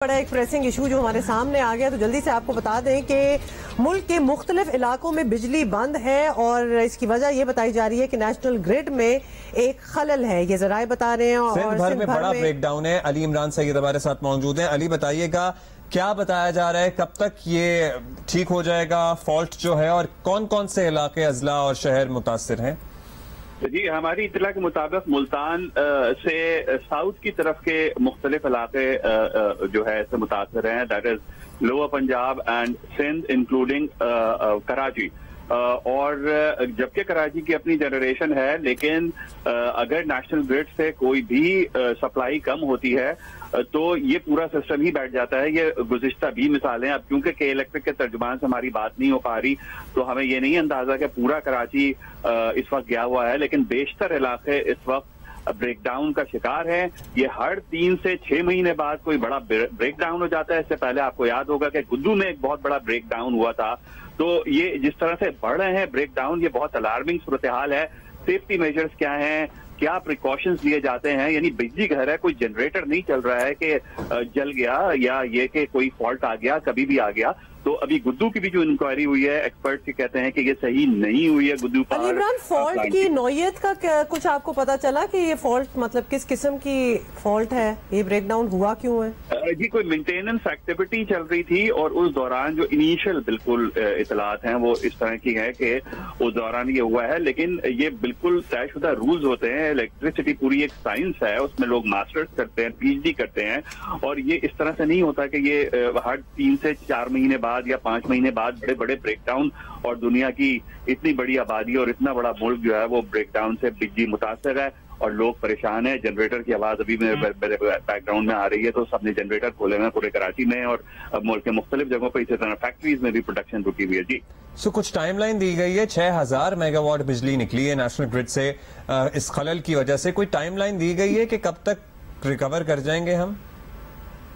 बड़ा एक pressing issue जो हमारे सामने आ गया, तो जल्दी से आपको बता दें कि मुल्क के मुख्तलिफ इलाकों में बिजली बंद है और इसकी वजह यह बताई जा रही है कि नेशनल ग्रिड में एक खलल है। ये जराए बता रहे हैं और सिंध भर में बड़ा ब्रेकडाउन है। अली इमरान सईद हमारे साथ मौजूद हैं। अली, बताइएगा क्या बताया जा रहा है, कब तक ये ठीक हो जाएगा फॉल्ट जो है, और कौन कौन से इलाके, अजला और शहर मुतासिर हैं? जी, हमारी इतला के मुताबिक मुल्तान से साउथ की तरफ के मुख्तलिफ इलाके जो है इससे मुतासर हैं। That is lower Punjab and Sindh including Karachi. और जबकि कराची की अपनी जनरेशन है, लेकिन अगर नेशनल ग्रिड से कोई भी सप्लाई कम होती है तो ये पूरा सिस्टम ही बैठ जाता है। ये गुज़िश्ता भी मिसालें, अब क्योंकि के इलेक्ट्रिक के तर्जुमान से हमारी बात नहीं हो पा रही तो हमें ये नहीं अंदाजा कि पूरा कराची इस वक्त गया हुआ है, लेकिन बेशतर इलाके इस वक्त ब्रेकडाउन का शिकार है। ये हर 3 से 6 महीने बाद कोई बड़ा ब्रेकडाउन हो जाता है। इससे पहले आपको याद होगा कि गुद्दू में एक बहुत बड़ा ब्रेकडाउन हुआ था। तो ये जिस तरह से बढ़ रहे हैं ब्रेकडाउन, ये बहुत अलार्मिंग सूरत हाल है। सेफ्टी मेजर्स क्या हैं, क्या प्रिकॉशंस लिए जाते हैं? यानी बिजली घर है, कोई जनरेटर नहीं चल रहा है कि जल गया या ये कि कोई फॉल्ट आ गया, कभी भी आ गया। तो अभी गुद्दू की भी जो इंक्वायरी हुई है, एक्सपर्ट्स ये कहते हैं कि ये सही नहीं हुई है गुद्दू पर। इमरान, फॉल्ट की नौयत का कुछ आपको पता चला कि ये फॉल्ट मतलब किस किस्म की फॉल्ट है, ये ब्रेकडाउन हुआ क्यों है? जी, कोय मेंटेनेंस एक्टिविटी चल रही थी और उस दौरान जो इनिशियल बिल्कुल इतलात हैं वो इस तरह की है कि उस दौरान ये हुआ है। लेकिन ये बिल्कुल तयशुदा रूल्स होते हैं। इलेक्ट्रिसिटी पूरी एक साइंस है, उसमें लोग मास्टर्स करते हैं, PhD करते हैं, और ये इस तरह से नहीं होता कि ये हर 3 से 4 महीने बाद या 5 महीने बाद बड़े बड़े ब्रेकडाउन, और दुनिया की इतनी बड़ी आबादी और इतना बड़ा मुल्क जो है वो ब्रेकडाउन से बिजली मुतासर है और लोग परेशान हैं। जनरेटर की आवाज अभी मेरे बैकग्राउंड में आ रही है, तो सबने जनरेटर खोले हुए हैं पूरे कराची में और मुल्क के मुख्तलिफ जगहों पर। इसी तरह फैक्ट्रीज में भी प्रोडक्शन रुकी हुई है। जी, कुछ टाइमलाइन दी गई है, 6000 मेगावाट बिजली निकली है नेशनल ग्रिड से इस खलल की वजह से। कोई टाइमलाइन दी गई है कि कब तक रिकवर कर जाएंगे हम?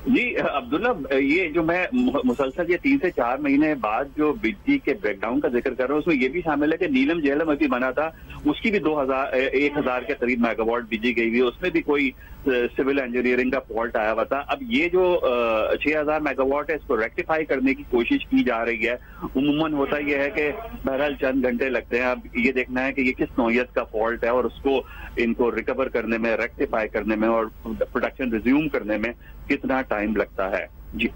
जी अब्दुल्ला, ये जो मैं मुसलसल ये 3 से 4 महीने बाद जो बिजली के ब्रेकडाउन का जिक्र कर रहा हूँ, उसमें ये भी शामिल है कि नीलम झेलम अभी बना था, उसकी भी 1000 के करीब मेगावाट बिजली गई हुई है। उसमें भी कोई सिविल इंजीनियरिंग का फॉल्ट आया हुआ था। अब ये जो 6000 मेगावाट है, इसको रेक्टिफाई करने की कोशिश की जा रही है। उमूमन होता यह है कि बहरहाल चंद घंटे लगते हैं। अब ये देखना है कि ये किस नौयत का फॉल्ट है और उसको इनको रिकवर करने में, रेक्टिफाई करने में और प्रोडक्शन रिज्यूम करने में कितना टाइम लगता है। जी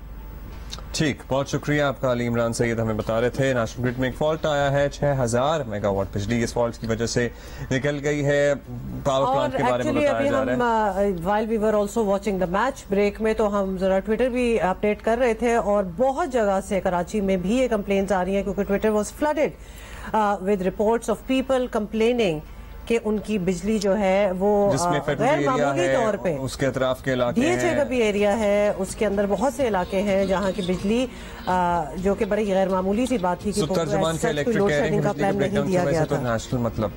ठीक, बहुत शुक्रिया आपका। अली इमरान सईद हमें बता रहे थे नेशनल ग्रिड में एक फॉल्ट आया है, 6000 मेगावाट बिजली इस फॉल्ट की वजह से निकल गई है। पावर प्लांट के बारे में बताया जा रहा है। While we were also watching the match break में, तो हम जरा ट्विटर भी अपडेट कर रहे थे और बहुत जगह से कराची में भी ये कंप्लेंट्स आ रही हैं क्योंकि Twitter was flooded with reports of people complaining कि उनकी बिजली जो है वो गैर मामूली तौर पे, उसके अतराफ के इलाके DHA का भी एरिया है, उसके अंदर बहुत से इलाके हैं जहाँ की बिजली जो कि बड़ी गैर मामूली सी बात थी कि लोड शेडिंग का प्लान नहीं दिया गया था। नेशनल मतलब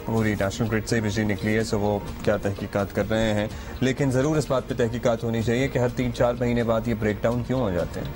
पूरी नेशनल ग्रिड से बिजली निकली है, सो वो क्या तहकीकात कर रहे हैं, लेकिन जरूर इस बात पे तहकीकात होनी चाहिए कि हर 3-4 महीने बाद ये ब्रेकडाउन क्यों हो जाते हैं।